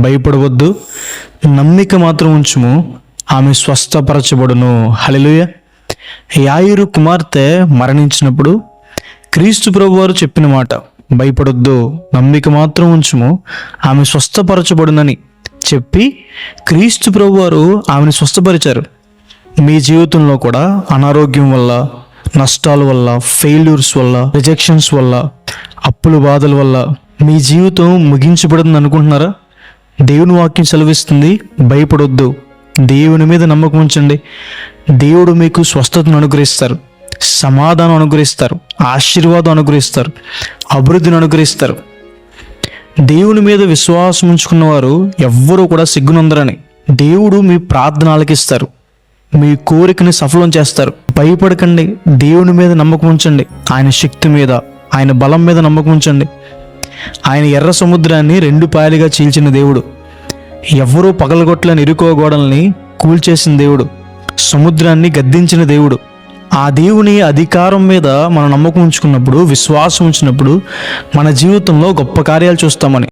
భయపడవద్దు, నమ్మిక మాత్రం ఉంచుము, ఆమె స్వస్థపరచబడును. హల్లెలూయా. యాయిరు కుమార్తె మరణించినప్పుడు క్రీస్తు ప్రభువారు చెప్పిన మాట, భయపడొద్దు, నమ్మిక మాత్రం ఉంచుము, ఆమె స్వస్థపరచబడునని చెప్పి క్రీస్తు ప్రభువారు ఆమెను స్వస్థపరిచారు. మీ జీవితంలో కూడా అనారోగ్యం వల్ల, నష్టాల వల్ల, ఫెయిల్యూర్స్ వల్ల, రిజెక్షన్స్ వల్ల, అప్పుల బాధల వల్ల మీ జీవితం ముగించబడింది అనుకుంటున్నారా? దేవుని వాక్యం సెలవిస్తుంది, భయపడొద్దు, దేవుని మీద నమ్మకం ఉంచండి. దేవుడు మీకు స్వస్థతను అనుగ్రహిస్తారు, సమాధానం అనుగ్రహిస్తారు, ఆశీర్వాదం అనుగ్రహిస్తారు, అభివృద్ధిని అనుగ్రహిస్తారు. దేవుని మీద విశ్వాసం ఉంచుకున్న వారు ఎవ్వరూ కూడా సిగ్గునందరని. దేవుడు మీ ప్రార్థన ఆలకిస్తారు, మీ కోరికని సఫలం చేస్తారు. భయపడకండి, దేవుని మీద నమ్మకం ఉంచండి, ఆయన శక్తి మీద, ఆయన బలం మీద నమ్మకం ఉంచండి. ఆయన ఎర్ర సముద్రాన్ని 2 పాయలుగా చీల్చిన దేవుడు, ఎవరూ పగలగొట్టలేని ఇరుకో గోడల్ని కూల్చేసిన దేవుడు, సముద్రాన్ని గద్దించిన దేవుడు. ఆ దేవుని అధికారం మీద మనం నమ్మకం ఉంచుకున్నప్పుడు, విశ్వాసం ఉంచినప్పుడు మన జీవితంలో గొప్ప కార్యాలు చూస్తామని.